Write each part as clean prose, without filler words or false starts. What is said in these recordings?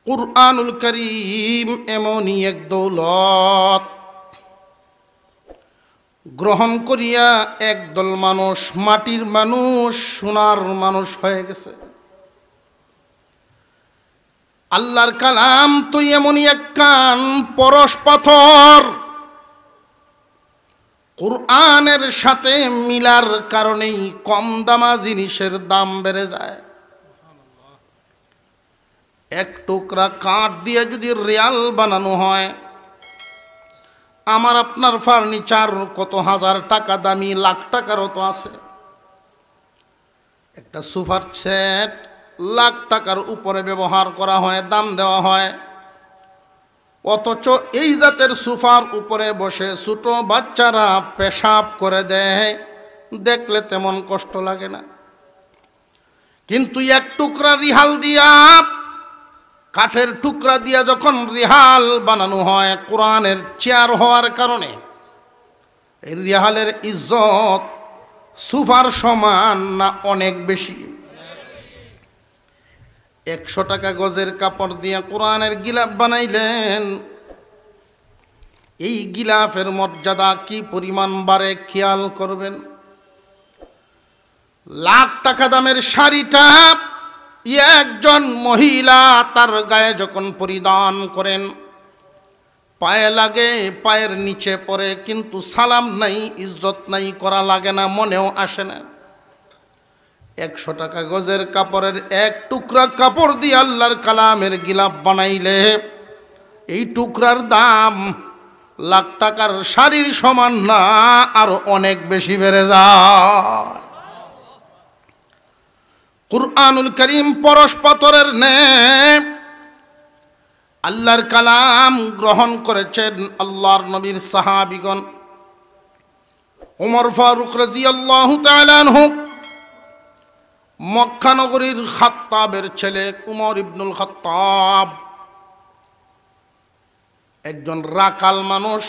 কুরআনুল কারীম এমনই এক দৌলত, গ্রহণ করিয়া একদল মানুষ মাটির মানুষ সোনার মানুষ হয়ে গেছে। আল্লাহর কালাম তো এমনই এক কান পরশ পাথর, কুরআনের সাথে মিলার কারণেই কম দামা জিনিসের দাম বেড়ে যায়। এক টুকরা কাঠ দিয়ে যদি রিয়াল বানানো হয়, আমার আপনার ফার্নিচার কত হাজার টাকা দামি, লাখ টাকারও তো আছে। একটা সোফার সেট লাখ টাকার উপরে ব্যবহার করা হয়, দাম দেওয়া হয়। অথচ এই জাতের সোফার উপরে বসে ছোট বাচ্চারা পেশাব করে দেয়, দেখলে তেমন কষ্ট লাগে না। কিন্তু এক টুকরা রিহাল দিয়া, কাঠের টুকরা দিয়া যখন রিহাল বানানো হয় কোরআনের চেয়ার হওয়ার কারণে, এই রিহালের ইজ্জত সোফার সমান না অনেক বেশি। 100 টাকা গজের কাপড় দিয়ে কোরআনের গিলাফ বানাইলেন, এই গিলাফের মর্যাদা কি পরিমাণ বাড়ে খেয়াল করবেন। লাখ টাকা দামের শাড়িটা একজন মহিলা তার গায়ে যখন পরিধান করেন, পায়ে লাগে, পায়ের নিচে পড়ে, কিন্তু সালাম নাই, ইজ্জত নাই, করা লাগে না, মনেও আসে না। 100 টাকা গজের কাপড়ের এক টুকরা কাপড় দিয়ে আল্লাহর কালামের গিলাফ বানাইলে এই টুকরার দাম লাখ টাকার শাড়ির সমান না, আরো অনেক বেশি বেড়ে যায়। কুরআনুল কারীম পরশ পাথরের ন্যায় আল্লাহর কালাম গ্রহণ করেছেন আল্লাহর নবীর সাহাবীগণ। ওমর ফারুক রাদিয়াল্লাহু তাআলা আনহু, মক্কা নগরীর খাত্তাবের ছেলে উমর ইবনুল খাত্তাব, একজন রাকাল মানুষ।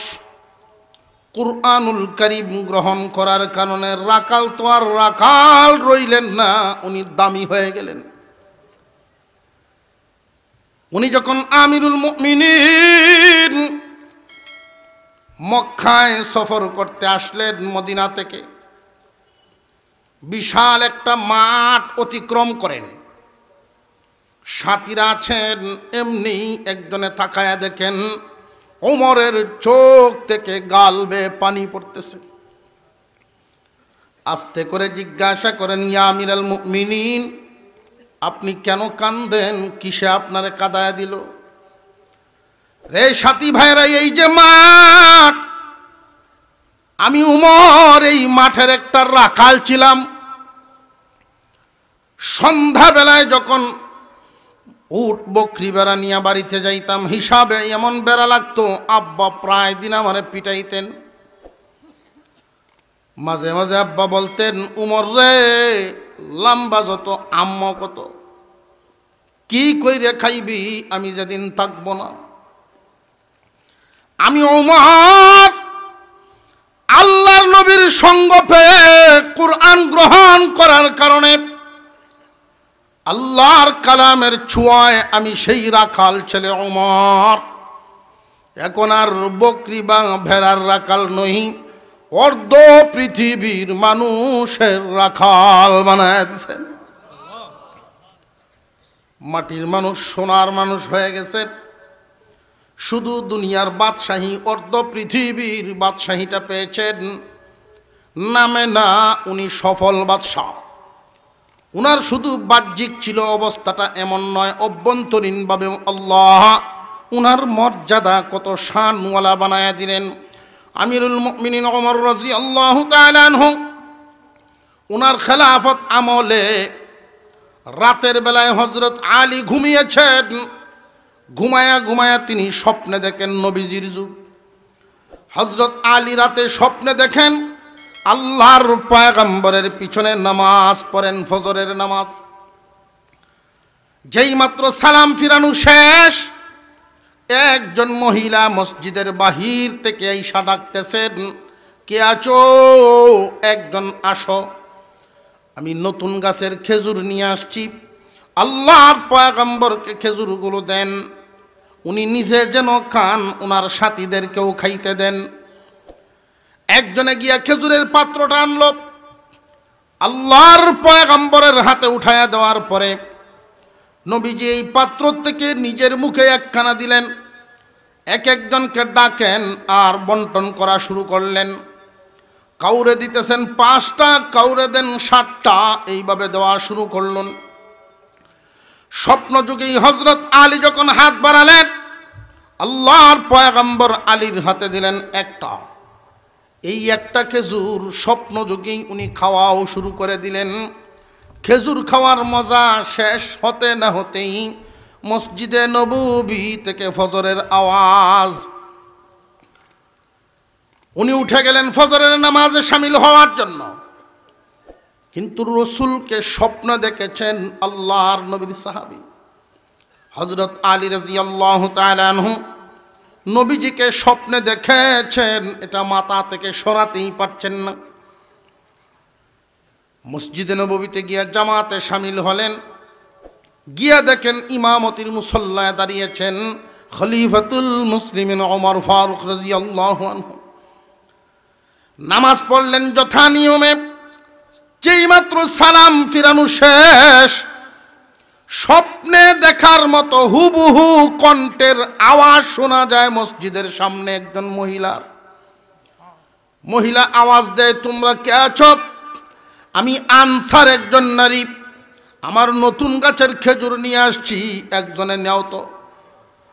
কুরআনুল কারীম গ্রহণ করার কারণে রাকাল তো আর রাকাল রইলেন না, উনি দামি হয়ে গেলেন। উনি যখন আমিরুল মুমিনিন মক্কায় সফর করতে আসলেন মদিনা থেকে, বিশাল একটা মাঠ অতিক্রম করেন। সাথীরা আছেন, এমনি একজনে তাকায়া দেখেন ওমরের চোখ থেকে গাল বেয়ে পানি পড়তেছে। আস্তে করে জিজ্ঞাসা করেন, ইয়া আমিরুল মুমিনিন, আপনি কেন কান্দেন? কিসে আপনারে কাঁদায়া দিল? রে সাথী ভাইরা, এই যে মাঠ, আমি উমর এই মাঠের একটা রাখাল ছিলাম। সন্ধ্যাবেলায় যখন উট বকরি বেড়া নিয়ে বাড়িতে যাইতাম, হিসাবে এমন বেড়া লাগতো, আব্বা প্রায় দিন আমারে পিটাইতেন। মাঝে মাঝে আব্বা বলতেন, উমর রে, লম্বা যত আম্ম কত, কি কইরে খাইবি আমি যেদিন থাকবো না। আমি উমর আল্লাহর নবীর সঙ্গ পেয়ে কুরআন গ্রহণ করার কারণে, আল্লাহর কালামের ছোঁয়ায় আমি সেই রাখাল ছেলে উমর এখন আর বকরি বা ভেড়ার রাখাল নই, অর্ধ পৃথিবীর মানুষের রাখাল বানায় দিয়েছেন। মাটির মানুষ সোনার মানুষ হয়ে গেছে। শুধু দুনিয়ার বাদশাহী, অর্ধ পৃথিবীর বাদশাহীটা পেয়েছেন নামে না, উনি সফল বাদশাহ। উনার শুধু বাহ্যিক ছিল অবস্থাটা এমন নয়, অভ্যন্তরীণভাবে আল্লাহ উনার মর্যাদা কত শানওয়ালা বানায়া দিলেন। আমিরুল মুমিনিন ওমর রাদিয়াল্লাহু তাআলা আনহু, উনার খেলাফত আমলে রাতের বেলায় হযরত আলী ঘুমিয়েছেন। ঘুমায়া ঘুমায়া তিনি স্বপ্নে দেখেন নবীজির যুগ। হযরত আলী রাতে স্বপ্নে দেখেন আল্লাহর পয়গম্বরের পিছনে নামাজ পড়েন, ফজরের নামাজ। যেই মাত্র সালাম ফিরানো শেষ, একজন মহিলা মসজিদের বাহির থেকে আইসা ডাকতেছেন, কে আছো? একজন আসো, আমি নতুন গাছের খেজুর নিয়ে আসছি, আল্লাহর পয়গম্বরকে খেজুরগুলো দেন, উনি নিজে যেন খান, ওনার সাথীদেরকেও খাইতে দেন। একজনে গিয়া খেজুরের পাত্রটা আনলো, আল্লাহর পয়গম্বরের হাতে উঠায়া দেওয়ার পরে নবীজি এই পাত্র থেকে নিজের মুখে একখানা দিলেন, এক একজনকে ডাকেন আর বন্টন করা শুরু করলেন। কাউরে দিতেছেন 5টা, কাউরে দেন 7টা, এইভাবে দেওয়া শুরু করলেন। স্বপ্ন যুগেই হযরত আলী যখন হাত বাড়ালেন, আল্লাহর পয়গম্বর আলীর হাতে দিলেন একটা। এই একটা খেজুর স্বপ্ন যুগেই উনি খাওয়াও শুরু করে দিলেন। খেজুর খাওয়ার মজা শেষ হতে না হতেই মসজিদে নববী থেকে ফজরের আওয়াজ। উনি উঠে গেলেন ফজরের নামাজে শামিল হওয়ার জন্য, কিন্তু রসুলকে স্বপ্ন দেখেছেন আল্লাহর নবীর সাহাবী হযরত আলী রাদিয়াল্লাহু তাআলা আনহু। নবীজিকে স্বপ্নে দেখেছেন, এটা মাথা থেকে সরাতেই পারছেন না। মসজিদে নববীতে গিয়া জামাতে শামিল হলেন, গিয়া দেখেন ইমামতির মুসল্লায় দাঁড়িয়েছেন খলিফাতুল মুসলিমিন ওমর ফারুক রাদিয়াল্লাহু আনহু। নামাজ পড়লেন যথা নিয়মে। যেই মাত্র সালাম ফিরানো শেষ, স্বপ্নে দেখার মতো হুবহু কণ্ঠের আওয়াজ শোনা যায় মসজিদের সামনে একজন মহিলা আওয়াজ দেয়, তোমরা কে আছো? আমি আনসার একজন নারী, আমার নতুন গাছের খেজুর নিয়ে আসছি, একজনে নেও তো,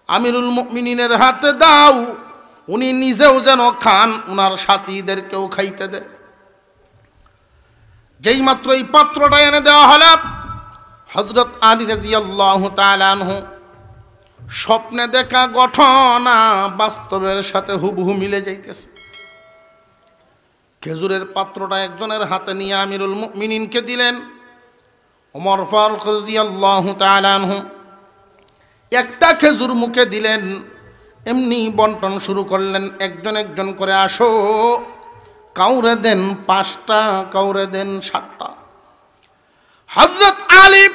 আমিরুল মুমিনিনের হাতে দাও, উনি নিজেও যেন খান, উনার সাথীদেরকেও খাইতে দেয়। যেই মাত্র এই পাত্রটা এনে দেওয়া হলো, হযরত আলী রাদিয়াল্লাহু তাআলা আনহু স্বপ্নে দেখা ঘটনা বাস্তবের সাথে হুবহু মিলে যাইতেছে। খেজুরের পাত্রটা একজনের হাতে নিয়ে আমিরুল মুমিনিনকে দিলেন, ওমর ফারুক রাদিয়াল্লাহু তাআলা আনহু একটা খেজুর মুখে দিলেন, এমনি বন্টন শুরু করলেন, একজন একজন করে আসো, কাউরে দেন 5টা, কাউরে দেন 7টা। হযরত আলী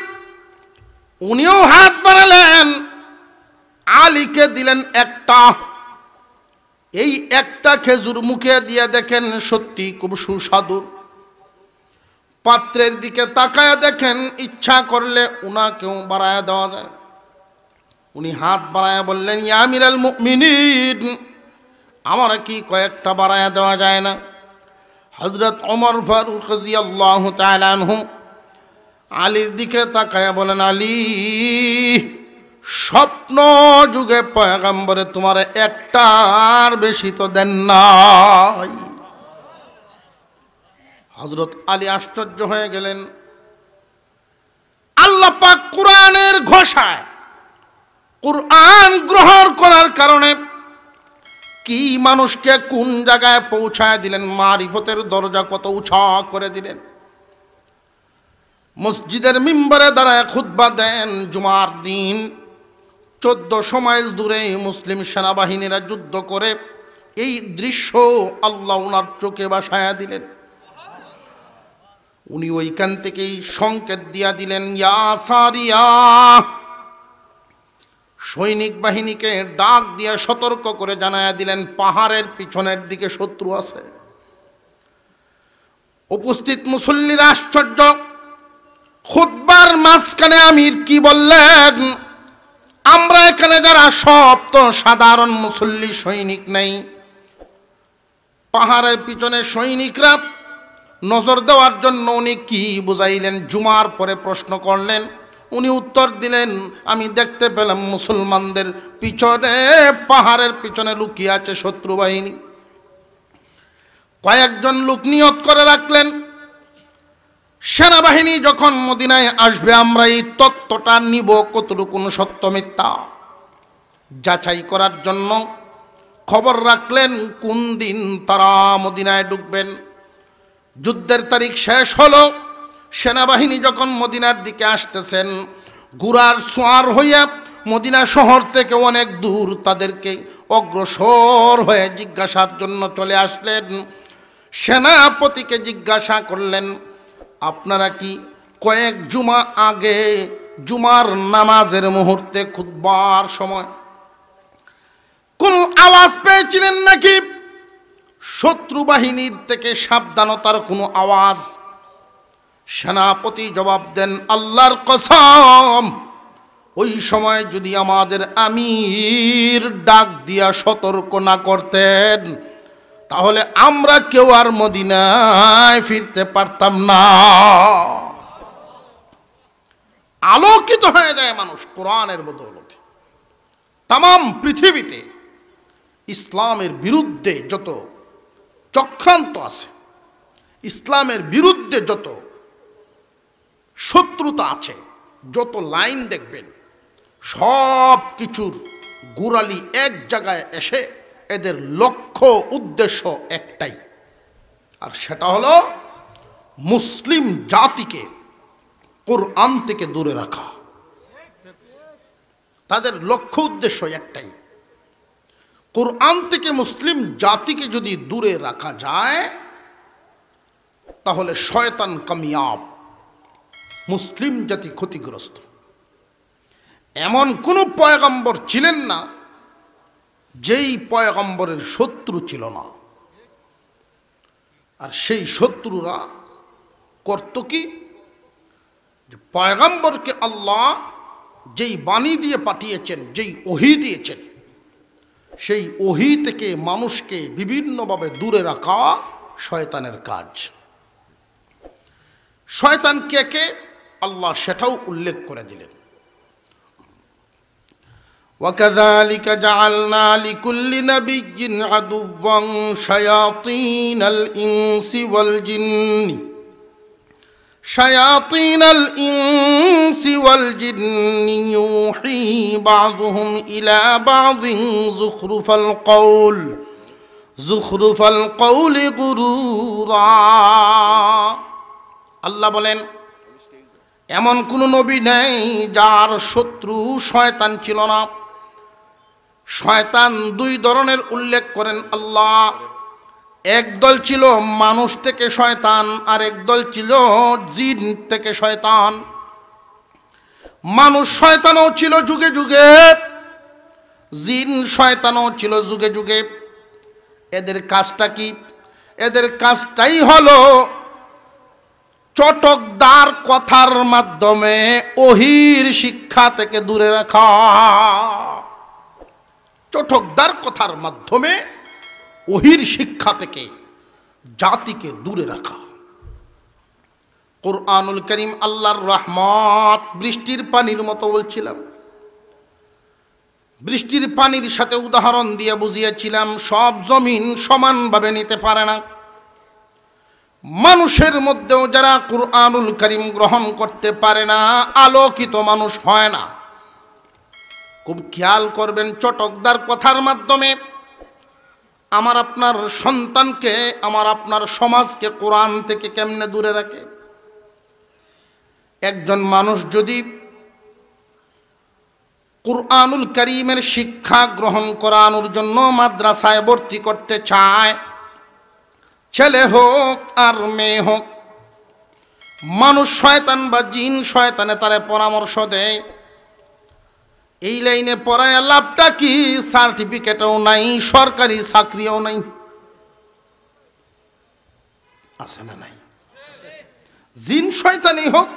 উনিও হাত বাড়ালেন, আলীকে দিলেন একটা। এই একটা খেজুর মুখে দিয়ে দেখেন সত্যি খুব সুস্বাদু। পাত্রের দিকে তাকায় দেখেন ইচ্ছা করলে উনাকেও বাড়ায় দেওয়া যায়। উনি হাত বাড়ায় বললেন, ইয়া আমিরাল মুমিনিন, আমার কি কয়েকটা বাড়ায় দেওয়া যায় না? হযরত ওমর ফারুক রাদিয়াল্লাহু তাআলা আনহু আলীর দিকে তাকায় বলেন, আলী, স্বপ্ন যুগে পয়গম্বরে তোমার একটার বেশি তো দেন নাই। হযরত আলী আশ্চর্য হয়ে গেলেন। আল্লাহ পাক কোরআনের ঘোষায়, কোরআন গ্রহণ করার কারণে কি মানুষকে কোন জায়গায় পৌঁছায় দিলেন, মারিফতের দরজা কত উঁচা করে দিলেন। মসজিদের মিম্বরে দাঁড়ায় খুতবা দেন জুমার দিন। 1400 মাইল দূরে মুসলিম সেনাবাহিনীরা যুদ্ধ করে এই দৃশ্য আল্লাহ ওনার চোখে ভাসায়া দিলেন। উনি ওইখান থেকেই সংকেত দিয়া দিলেন, ইয়া সারিয়া, সৈনিক বাহিনীকে ডাক দিয়ে সতর্ক করে জানায়া দিলেন, পাহাড়ের পিছনের দিকে শত্রু আছে। উপস্থিত মুসল্লিরা আশ্চর্য। খুতবার মাঝখানে আমির কি বললেন, আমরা এখানে যারা সব তো সাধারণ মুসল্লি, সৈনিক নেই। পাহাড়ের পিছনে সৈনিকরা নজর দেওয়ার জন্য উনি কি বুঝাইলেন? জুমার পরে প্রশ্ন করলেন, উনি উত্তর দিলেন, আমি দেখতে পেলাম মুসলমানদের পিছনে, পাহাড়ের পিছনে লুকিয়ে আছে শত্রু বাহিনী। কয়েকজন লোক নিয়ত করে রাখলেন, সেনাবাহিনী যখন মদিনায় আসবে আমরা এই তত্ত্বটা নিব কতটুকু সত্য মিথ্যা যাচাই করার জন্য। খবর রাখলেন কোন দিন তারা মদিনায় ঢুকবেন। যুদ্ধের তারিখ শেষ হলো। সেনাবাহিনী যখন মদিনার দিকে আসতেছেন, ঘোড়ার সোয়ার হইয়া মদিনা শহর থেকে অনেক দূর তাদেরকে অগ্রসর হয়ে জিজ্ঞাসার জন্য চলে আসলেন। সেনাপতিকে জিজ্ঞাসা করলেন, আপনারা কি কয়েক জুমা আগে জুমার নামাজের মুহূর্তে খুতবার সময় কোনো আওয়াজ পেয়েছিলেন নাকি? শত্রু বাহিনীর থেকে সাবধানতার কোনো আওয়াজ? সেনাপতি জবাব দেন, আল্লাহর কসম, ওই সময় যদি আমাদের আমির ডাক দিয়া সতর্ক না করতেন তাহলে আমরা কেউ আর মদিনায় ফিরতে পারতাম না। আলোকিত হয়ে যায় মানুষ কোরআনের বদৌলতে। তাম পৃথিবীতে ইসলামের বিরুদ্ধে যত চক্রান্ত আছে, ইসলামের বিরুদ্ধে যত শত্রুতা আছে, যত লাইন দেখবেন, সব কিছুর গোড়ালি এক জায়গায় এসে এদের লক্ষ্য উদ্দেশ্য একটাই, আর সেটা হলো মুসলিম জাতিকে কোরআন থেকে দূরে রাখা। তাদের লক্ষ্য উদ্দেশ্য একটাই, কোরআন থেকে মুসলিম জাতিকে যদি দূরে রাখা যায় তাহলে শয়তান কামিয়াব, মুসলিম জাতি ক্ষতিগ্রস্ত। এমন কোন পয়গম্বর ছিলেন না যেই পয়গম্বরের শত্রু ছিল না, আর সেই শত্রুরা করত কি? যে পয়গম্বরকে আল্লাহ যেই বাণী দিয়ে পাঠিয়েছেন, যেই ওহী দিয়েছেন, সেই ওহী থেকে মানুষকে বিভিন্নভাবে দূরে রাখা শয়তানের কাজ। শয়তান কে কে আল্লাহ সেটাও উল্লেখ করে দিলেন। وَكَذَلِكَ جَعَلْنَا لِكُلِّ نَبِيٍّ عَدُوًّا شَيَاطِينَ الْإِنسِ وَالْجِنِّ شَيَاطِينَ الْإِنسِ وَالْجِنِّ يُوحِي بَعْضُهُمْ إِلَى بَعْضٍ زُخْرُفَ الْقَوْلِ غُرُورًا। আল্লাহ বলেন, এমন কোন নবী নেই যার শত্রু শয়তান ছিল না। শয়তান দুই ধরনের উল্লেখ করেন আল্লাহ। একদল ছিল মানুষ থেকে শয়তান, আর একদল ছিল জিন থেকে শয়তান। মানুষ শয়তানও ছিল যুগে যুগে, জিন শয়তানও ছিল যুগে যুগে। এদের কাজটা কি? এদের কাজটাই হলো চটকদার কথার মাধ্যমে ওহীর শিক্ষা থেকে দূরে রাখা। চটকদার কথার মাধ্যমে ওহীর শিক্ষা থেকে জাতিকে দূরে রাখা। কুরআনুল কারীম আল্লাহর রহমত বৃষ্টির পানির মতো বলছিলাম। বৃষ্টির পানির সাথে উদাহরণ দিয়ে বুঝিয়েছিলাম সব জমিন সমানভাবে নিতে পারে না। মানুষের মধ্যেও যারা কুরআনুল কারীম গ্রহণ করতে পারে না, আলোকিত মানুষ হয় না। খুব খেয়াল করবেন, চটকদার কথার মাধ্যমে আমার আপনার সন্তানকে, আমার আপনার সমাজকে কোরআন থেকে কেমনে দূরে রাখে। একজন মানুষ যদি কুরআনুল কারীমের শিক্ষা গ্রহণ করানোর জন্য মাদ্রাসায় ভর্তি করতে চায়, ছেলে হোক আর মেয়ে হোক, মানুষ শয়তান বা জিন শয়তানে তারে পরামর্শ দেয়, এই লাইনে পড়ায় লাভটা কি? সার্টিফিকেটও নাই, সরকারি চাকরিও নাই। আছে না নাই? জিন শয়তানি হোক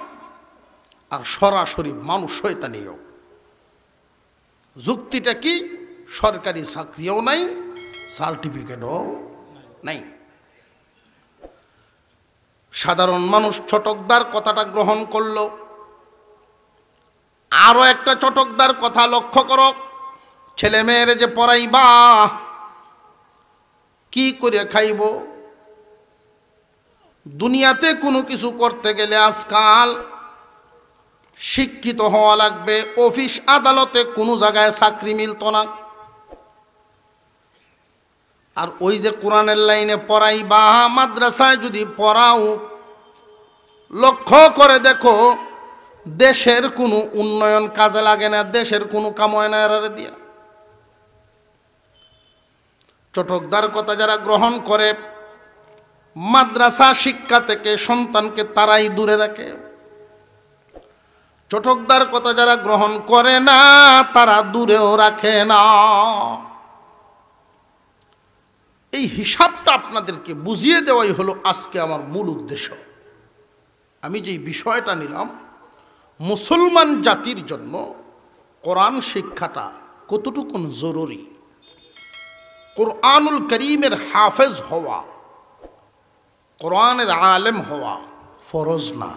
আর সরাসরি মানুষ শয়তানি হোক, যুক্তিটা কি? সরকারি চাকরিও নাই, সার্টিফিকেটও নাই। সাধারণ মানুষ চটকদার কথাটা গ্রহণ করলো। আরো একটা চটকদার কথা লক্ষ্য করো, ছেলে মেয়ের যে পড়াইবা, কি করে খাইব? দুনিয়াতে কোনো কিছু করতে গেলে আজকাল শিক্ষিত হওয়া লাগবে। অফিস আদালতে কোনো জায়গায় চাকরি মিলত না। আর ওই যে কোরআনের লাইনে পড়াইবা, মাদ্রাসায় যদি পড়াও, লক্ষ্য করে দেখো দেশের কোনো উন্নয়ন কাজে লাগে না, দেশের কোনো কাম হয় না এরারে দিয়া। চটকদার কথা যারা গ্রহণ করে, মাদ্রাসা শিক্ষা থেকে সন্তানকে তারাই দূরে রাখে। চটকদার কথা যারা গ্রহণ করে না তারা দূরেও রাখে না। এই হিসাবটা আপনাদেরকে বুঝিয়ে দেওয়াই হলো আজকে আমার মূল উদ্দেশ্য। আমি যেই বিষয়টা নিলাম, মুসলমান জাতির জন্য কোরআন শিক্ষাটা কতটুকু জরুরি। কোরআনুল করিমের হাফেজ হওয়া, কোরআনের আলেম হওয়া ফরজ না।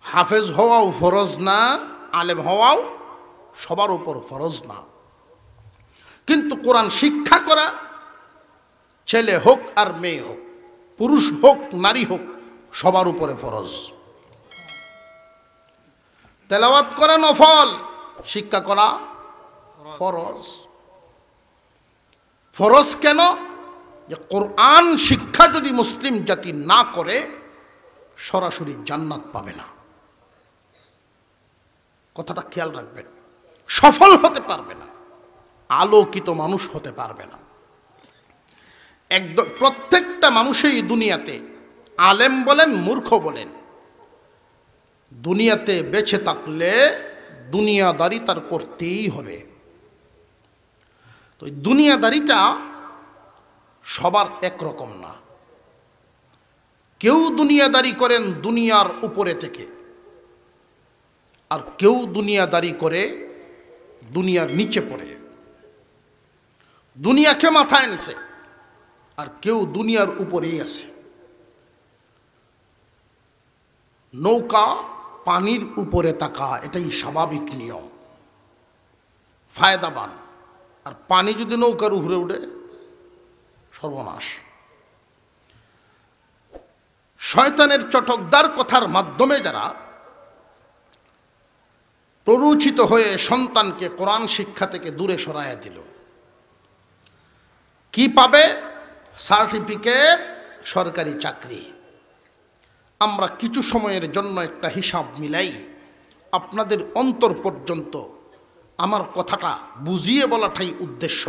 হাফেজ হওয়াও ফরজ না, আলেম হওয়াও সবার উপর ফরজ না। কিন্তু কোরআন শিক্ষা করা, ছেলে হোক আর মেয়ে হোক, পুরুষ হোক নারী হোক, সবার উপরে ফরজ। তেলাওয়াত করা নফল, শিক্ষা করা ফরজ। ফরজ কেন? যে কোরআন শিক্ষা যদি মুসলিম জাতি না করে সরাসরি জান্নাত পাবে না। কথাটা খেয়াল রাখবেন, সফল হতে পারবে না, আলোকিত মানুষ হতে পারবে না। একদম প্রত্যেকটা মানুষই দুনিয়াতে, আলেম বলেন মূর্খ বলেন, দুনিয়াতে বেঁচে থাকলে দুনিয়াদারি তার করতেই হবে। তো দুনিয়াদারিটা সবার একরকম না। কেউ দুনিয়াদারি করেন দুনিয়ার উপরে থেকে, আর কেউ দুনিয়াদারি করে দুনিয়ার নিচে পড়ে, দুনিয়াকে মাথায় নিছে, আর কেউ দুনিয়ার উপরেই আছে। নৌকা পানির উপরে থাকা এটাই স্বাভাবিক নিয়ম, ফায়দাবান। আর পানি যদি নৌকার উপরে উঠে সর্বনাশ। শয়তানের চটকদার কথার মাধ্যমে যারা প্ররোচিত হয়ে সন্তানকে কোরআন শিক্ষা থেকে দূরে সরাইয়া দিল, কি পাবে? সার্টিফিকেট, সরকারি চাকরি। আমরা কিছু সময়ের জন্য একটা হিসাব মিলাই, আপনাদের অন্তর পর্যন্ত আমার কথাটা বুঝিয়ে বলাটাই উদ্দেশ্য।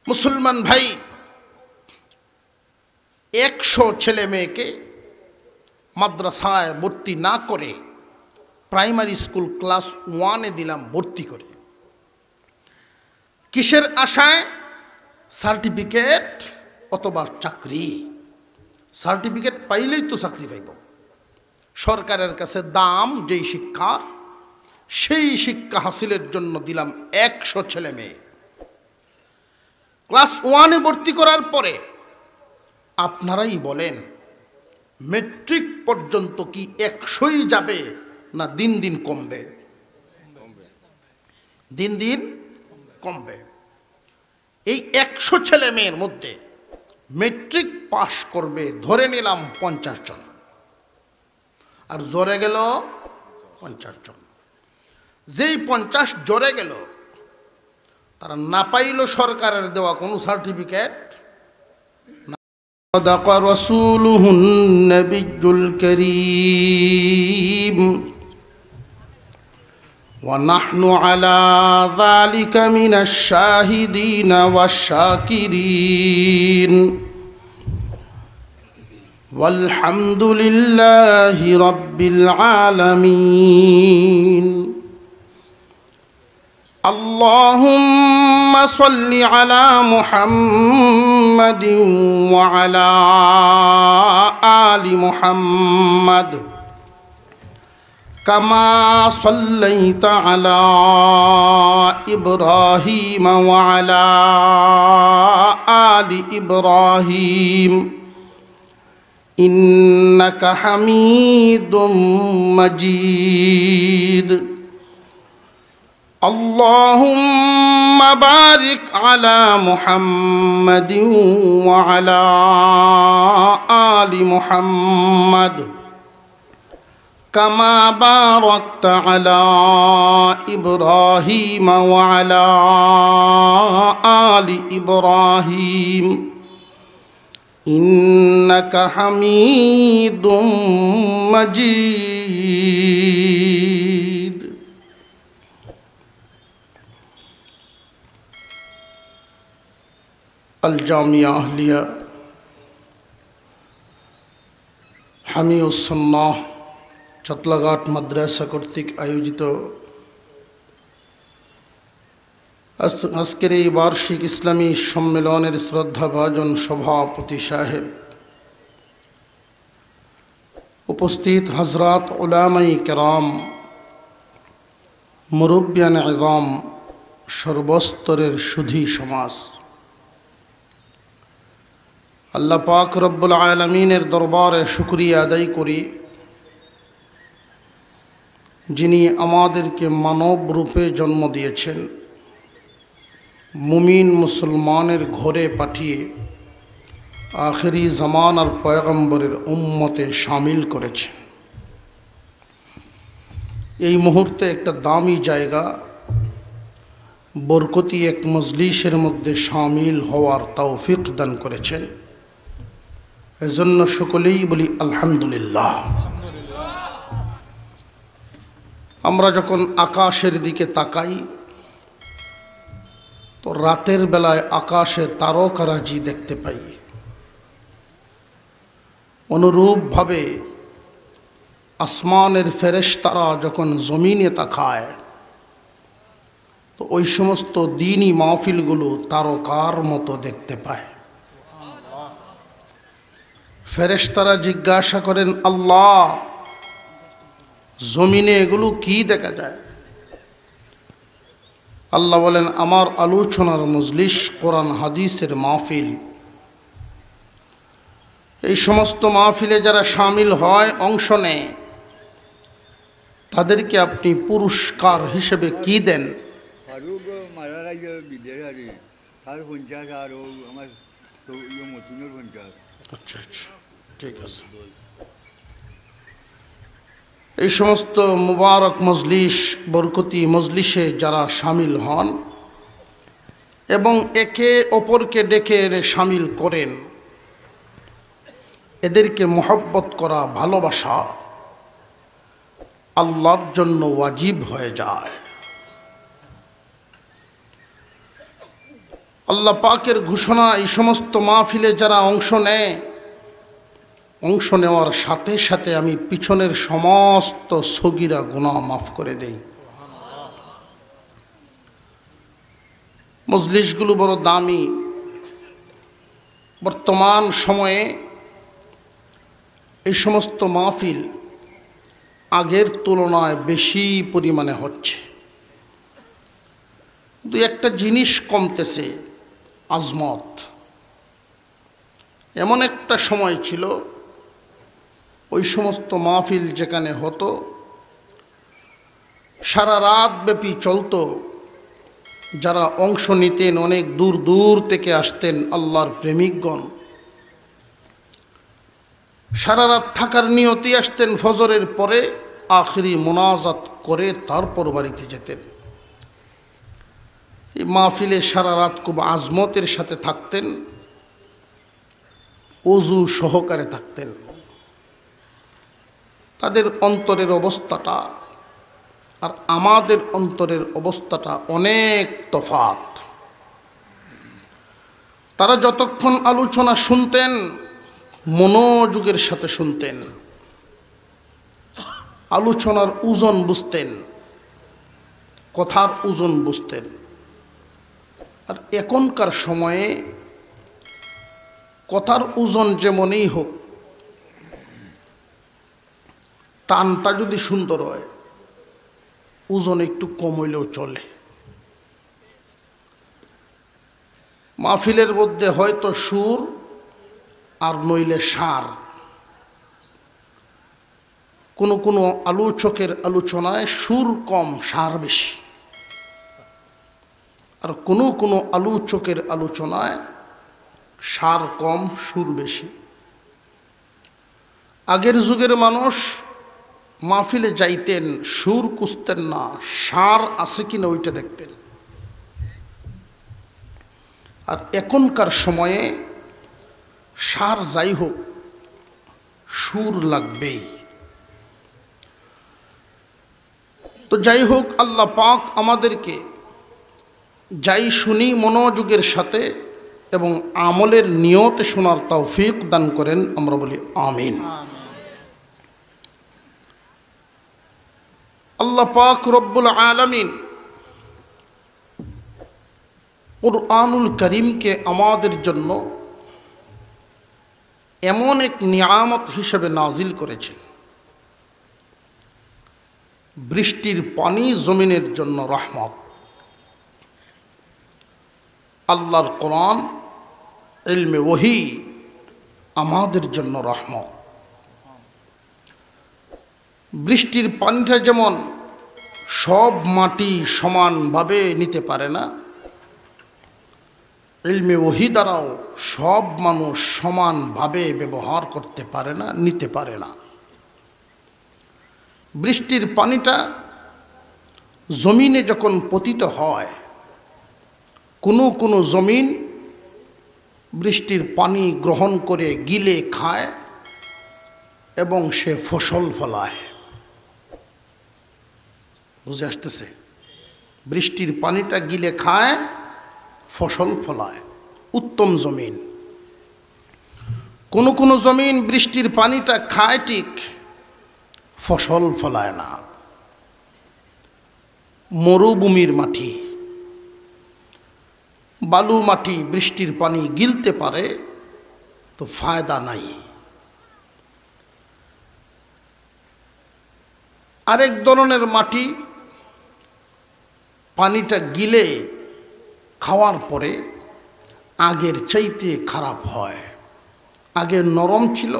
মুসলমান ভাই, 100 ছেলে মেয়েকে মাদ্রাসায় ভর্তি না করে প্রাইমারি স্কুল ক্লাস 1-এ দিলাম ভর্তি করে। কিসের আশায়? সার্টিফিকেট অথবা চাকরি। সার্টিফিকেট পাইলেই তো চাকরি পাইব। সরকারের কাছে দাম যেই শিক্ষার, সেই শিক্ষা হাসিলের জন্য দিলাম 100 ছেলে মেয়ে। ক্লাস 1-এ ভর্তি করার পরে আপনারাই বলেন, মেট্রিক পর্যন্ত কি 100ই যাবে না দিন দিন কমবে? দিন দিন কমবে। এই 100 ছেলে মেয়ের মধ্যে মেট্রিক পাশ করবে ধরে নিলাম 50 জন, আর জোরে গেল 50 জন। যেই 50 জোরে গেল, তারা না পাইল সরকারের দেওয়া কোনো সার্টিফিকেট। صدق رسوله النبي الكريم ونحن على ذلك من الشاهدين والشاكرين والحمد لله رب العالمين اللهم صل على محمد وعلى آل محمد كما صليت على إبراهيم وعلى آل إبراهيم إنك حميد مجيد اللهم بارك على محمد وعلى آل محمد كما باركت على إبراهيم وعلى آل إبراهيم إنك حميد مجيد الجامعة أهلية حمية السنة চতলাঘাট মাদ্রাসা কর্তৃক আয়োজিত আজকের এই বার্ষিক ইসলামী সম্মেলনের শ্রদ্ধাভাজন সভাপতি সাহেব, উপস্থিত হযরত উলামায়ে কেরাম, মুরব্বিয়ান ইযম, সর্বস্তরের সুধী সমাজ, আল্লাহ পাক রব্বুল আলামিনের দরবারে শুকরিয়া আদায় করি, যিনি আমাদেরকে মানব রূপে জন্ম দিয়েছেন, মুমিন মুসলমানের ঘরে পাঠিয়ে আখেরি জামানার পয়গম্বরের উম্মতে শামিল করেছেন। এই মুহূর্তে একটা দামি জায়গা, বরকতি এক মজলিসের মধ্যে শামিল হওয়ার তৌফিক দান করেছেন। এজন্য সকলেই বলি আলহামদুলিল্লাহ। আমরা যখন আকাশের দিকে তাকাই তো রাতের বেলায় আকাশে তারকারাজি দেখতে পাই। অনুরূপভাবে আসমানের ফেরেশতারা যখন জমিনে তাকায় তো ওই সমস্ত দ্বীনি মাহফিলগুলো তারকার মতো দেখতে পায়। ফেরেশতারা জিজ্ঞাসা করেন, আল্লাহ, জমিনে এগুলো কি দেখা যায়? আল্লাহ বলেন, আমার আলোচনার মজলিস, কোরআন হাদিসের মাহফিল। এই সমস্ত মাহফিলে যারা শামিল হয়, অংশ নেয়, তাদেরকে আপনি পুরস্কার হিসেবে কি দেন? আচ্ছা আচ্ছা, ঠিক আছে। এই সমস্ত মুবারক মজলিস, বরকতি মজলিসে যারা শামিল হন এবং একে অপরকে ডেকে এনে শামিল করেন, এদেরকে মহব্বত করা, ভালোবাসা আল্লাহর জন্য ওয়াজিব হয়ে যায়। আল্লাহ পাকের ঘোষণা, এই সমস্ত মাহফিলে যারা অংশ নেয়, অংশ নেওয়ার সাথে সাথে আমি পিছনের সমস্ত সগীরা গুনাহ মাফ করে দেই। মজলিসগুলো বড় দামি। বর্তমান সময়ে এই সমস্ত মাহফিল আগের তুলনায় বেশি পরিমাণে হচ্ছে। কিন্তু একটা জিনিস কমতেছে, আজমত। এমন একটা সময় ছিল, ওই সমস্ত মাহফিল যেখানে হতো সারা রাত ব্যাপী চলতো। যারা অংশ নিতেন অনেক দূর দূর থেকে আসতেন আল্লাহর প্রেমিকগণ। সারা রাত থাকার নিয়তে আসতেন, ফজরের পরে আখিরি মোনাজাত করে তারপর বাড়িতে যেতেন। এই মাহফিলে সারা রাত খুব আজমতের সাথে থাকতেন, ওযু সহকারে থাকতেন। তাদের অন্তরের অবস্থাটা আর আমাদের অন্তরের অবস্থাটা অনেক তফাৎ। তারা যতক্ষণ আলোচনা শুনতেন মনোযোগের সাথে শুনতেন, আলোচনার ওজন বুঝতেন, কথার ওজন বুঝতেন। আর এখনকার সময়ে কথার ওজন যেমনই হোক, টানটা যদি সুন্দর হয়, ওজন একটু কম হইলেও চলে। মাহফিলের মধ্যে হয়তো সুর আর নইলে সার। কোনো কোনো আলোচকের আলোচনায় সুর কম, সার বেশি। আর কোনো কোনো আলোচকের আলোচনায় সার কম, সুর বেশি। আগের যুগের মানুষ মাহফিলে যাইতেন, সুর খুঁজতেন না, সার আছে কিনা ওইটা দেখতেন। আর এখনকার সময়ে সার যাই হোক, সুর লাগবেই। তো যাই হোক, আল্লাহ পাক আমাদেরকে যাই শুনি মনোযোগের সাথে এবং আমলের নিয়তে শোনার তৌফিক দান করেন। আমরা বলি আমিন। আল্লাহ পাক রব্বুল আলামিন কুরআনুল কারীমকে আমাদের জন্য এমন এক নিয়ামত হিসেবে নাজিল করেছেন। বৃষ্টির পানি জমিনের জন্য রহমত। আল্লাহর কোরআন ইলমে ওহী আমাদের জন্য রহমত। বৃষ্টির পানিটা যেমন সব মাটি সমানভাবে নিতে পারে না, ইলমে ওহী দ্বারাও সব মানুষ সমানভাবে ব্যবহার করতে পারে না, নিতে পারে না। বৃষ্টির পানিটা জমিনে যখন পতিত হয়, কোনো কোনো জমিন বৃষ্টির পানি গ্রহণ করে গিলে খায় এবং সে ফসল ফলায়। বুঝে আসতেছে? বৃষ্টির পানিটা গিলে খায়, ফসল ফলায়, উত্তম জমিন। কোনো কোনো জমিন বৃষ্টির পানিটা খায় ঠিক, ফসল ফলায় না। মরুভূমির মাটি, বালু মাটি বৃষ্টির পানি গিলতে পারে তো ফায়দা নাই। আরেক ধরনের মাটি পানিটা গিলে খাওয়ার পরে আগের চাইতে খারাপ হয়। আগে নরম ছিল,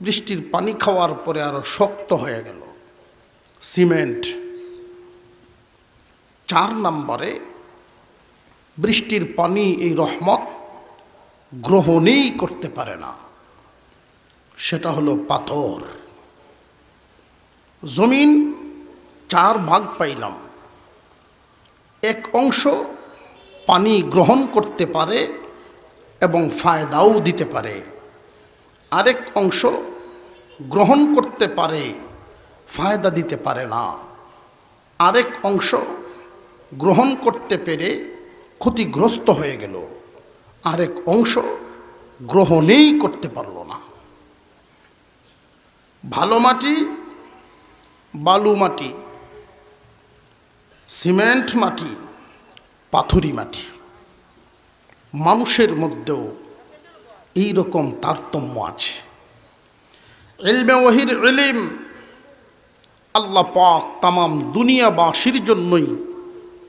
বৃষ্টির পানি খাওয়ার পরে আরো শক্ত হয়ে গেল, সিমেন্ট। 4 নম্বরে বৃষ্টির পানি এই রহমত গ্রহণই করতে পারে না, সেটা হলো পাথর। জমিন 4 ভাগ পাইলাম, এক অংশ পানি গ্রহণ করতে পারে এবং ফায়দাও দিতে পারে, আরেক অংশ গ্রহণ করতে পারে, ফায়দা দিতে পারে না, আরেক অংশ গ্রহণ করতে পেরে ক্ষতিগ্রস্ত হয়ে গেল, আরেক অংশ গ্রহণেই করতে পারল না। ভালো মাটি, বালু মাটি, সিমেন্ট মাটি, পাথুরি মাটি, মানুষের মধ্যেও এই রকম তারতম্য আছে। ইলমে ওহীর ইলম আল্লাহ পাক তামাম দুনিয়াবাসীর জন্যই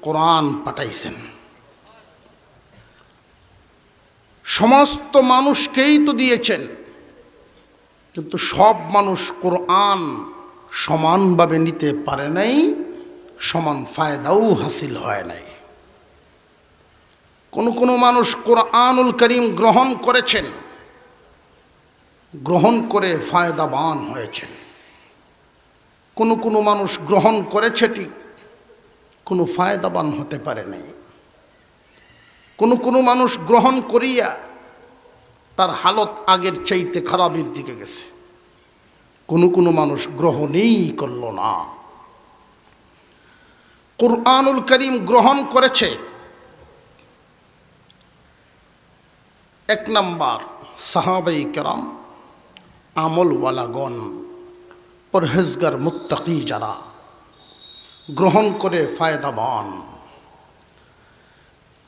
কোরআন পাঠাইছেন। সমস্ত মানুষকেই তো দিয়েছেন, কিন্তু সব মানুষ কোরআন সমানভাবে নিতে পারে নাই, সমান ফায়দাও হাসিল হয় নাই। কোন কোন মানুষ কোরআনুল কারীম গ্রহণ করেছেন, গ্রহণ করে ফায়দাবান হয়েছেন। কোন কোন মানুষ গ্রহণ করেছে ঠিক, কোনো ফায়দাবান হতে পারে নাই। কোন কোন মানুষ গ্রহণ করিয়া তার হালত আগের চাইতে খারাপের দিকে গেছে, কোন কোন মানুষ গ্রহণই করল না। কুরআনুল কারীম গ্রহণ করেছে 1 নাম্বার সাহাবায়ে কেরাম, আমলওয়ালাগণ, পরহেজগার মুত্তাকি যারা গ্রহণ করে ফায়দাবান।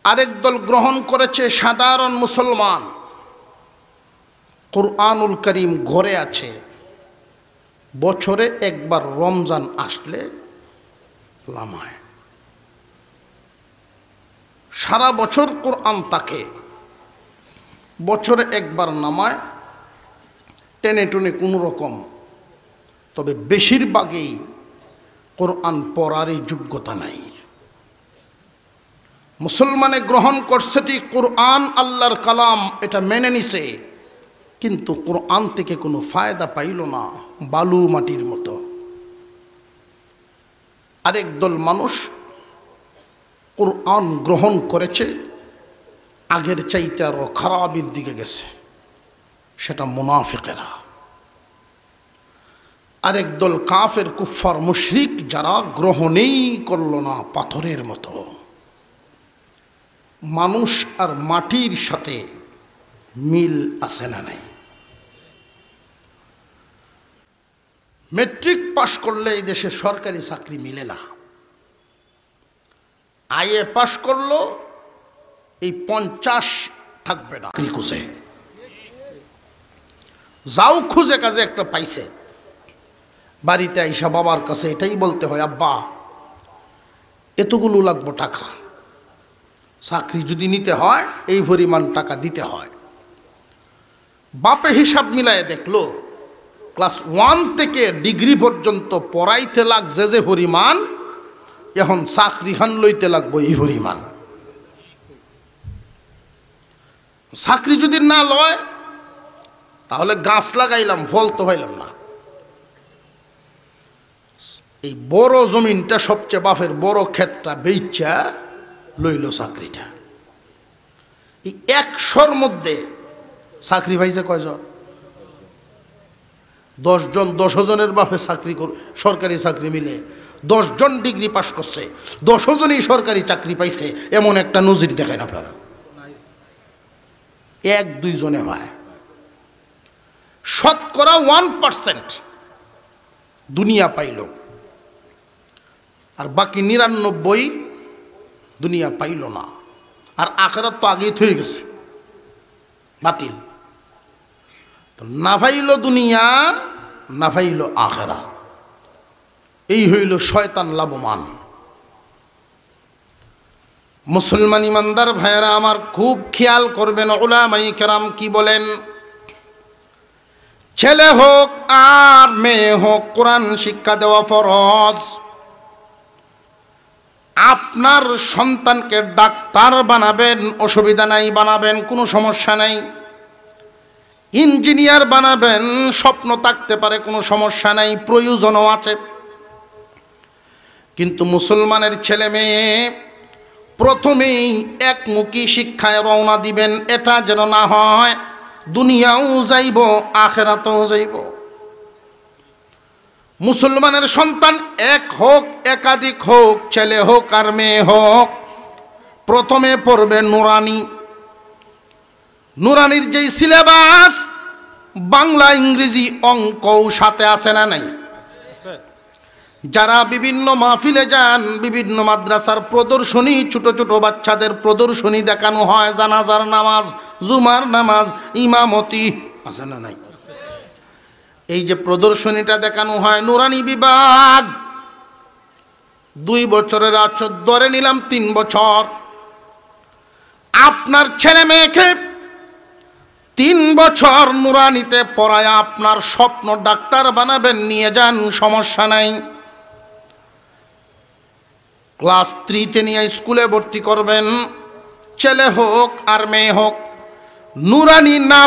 আরেক দল গ্রহণ করেছে সাধারণ মুসলমান। কুরআনুল কারীম ঘরে আছে, বছরে একবার রমজান আসলে লামায়, সারা বছর কোরআন তাকে, বছরে একবার নামায়, টেনে টুনে কোনো রকম। তবে বেশিরভাগই কোরআন পড়ারই যোগ্যতা নাই। মুসলমানে গ্রহণ করছে ঠিক, কোরআন আল্লাহর কালাম, এটা মেনে নিছে, কিন্তু কোরআন থেকে কোনো ফায়দা পাইল না, বালু মাটির মতো। আরেক দল মানুষ কোরআন গ্রহণ করেছে, আগের চাইতে আরো খারাপের দিকে গেছে, সেটা মুনাফিকেরা। আরেক দল কাফের, কুফফার, মুশরিক যারা গ্রহণেই করল না, পাথরের মতো। মানুষ আর মাটির সাথে মিল আছে না নাই? মেট্রিক পাশ করলে এই দেশে সরকারি চাকরি মিলে না। আইএ পাশ করলো এই 50 থাকবে না, খুঁজে যাও, খুঁজে কাজে একটা পাইছে, বাড়িতে আইসা বাবার কাছে এটাই বলতে হয়, আব্বা এতগুলো লাগবো টাকা, চাকরি যদি নিতে হয় এই পরিমাণ টাকা দিতে হয়। বাপে হিসাব মিলায় দেখলো ক্লাস 1 থেকে ডিগ্রি পর্যন্ত পড়াইতে লাগছে যে পরিমাণ, এখন চাকরি খান লইতে লাগবো এই পরিমাণ। চাকরি যদি না লয় তাহলে গাছ লাগাইলাম, ফল তো পাইলাম না। এই বড় জমিনটা, সবচেয়ে বাপের বড় ক্ষেতটা বেচা লইল চাকরিটা। এই 100-র মধ্যে চাকরি পাইছে কয়জন? 10 জন। 10 জনের বাপে চাকরি, সরকারি চাকরি মিলে 10 জন ডিগ্রি পাস করছে, 10 জনই সরকারি চাকরি পাইছে, এমন একটা নজির দেখেন আপনারা। 1-2 জনে হয়, শতকরা 1% দুনিয়া পাইল, আর বাকি 99 দুনিয়া পাইল না। আর আখিরাত তো আগেই থয়ে গেছে, বাতিল। তো না পাইল দুনিয়া, না পাইল আখিরাত, এই হইল শয়তান লাভবান। মুসলমান ইমানদার ভাইয়েরা আমার, খুব খেয়াল করবেন, উলামায়ে কেরাম কি বলেন। ছেলে হোক আর মেয়ে হোক, কোরআন শিক্ষা দেওয়া ফরজ। আপনার সন্তানকে ডাক্তার বানাবেন, অসুবিধা নাই, বানাবেন, কোনো সমস্যা নাই। ইঞ্জিনিয়ার বানাবেন, স্বপ্ন থাকতে পারে, কোনো সমস্যা নাই, প্রয়োজনও আছে। কিন্তু মুসলমানের ছেলে মেয়ে প্রথমেই একমুখী শিক্ষায় রওনা দিবেন, এটা যেন না হয় দুনিয়াও যাইব আখিরাতেও যাইব। মুসলমানের সন্তান এক হোক একাধিক হোক, ছেলে হোক আর মেয়ে হোক, প্রথমে পড়বে নুরানি। নুরানির যেই সিলেবাস, বাংলা ইংরেজি অঙ্কও সাথে আছে না নাই? যারা বিভিন্ন মাহফিলে যান, বিভিন্ন মাদ্রাসার প্রদর্শনী, ছোট ছোট বাচ্চাদের প্রদর্শনী দেখানো হয়, জানাজার নামাজ, জুমার নামাজ, ইমামতি, আছে না নাই? এই যে প্রদর্শনীটা দেখানো হয়, নুরানি বিভাগ 2 বছরের, ধরে নিলাম 3 বছর। আপনার ছেলে মেয়েকে 3 বছর নুরানিতে পড়ায় আপনার স্বপ্ন ডাক্তার বানাবেন, নিয়ে যান, সমস্যা নাই। ক্লাস 3-তে নিয়ে স্কুলে ভর্তি করবেন, ছেলে হোক আর মেয়ে হোক। নুরানি না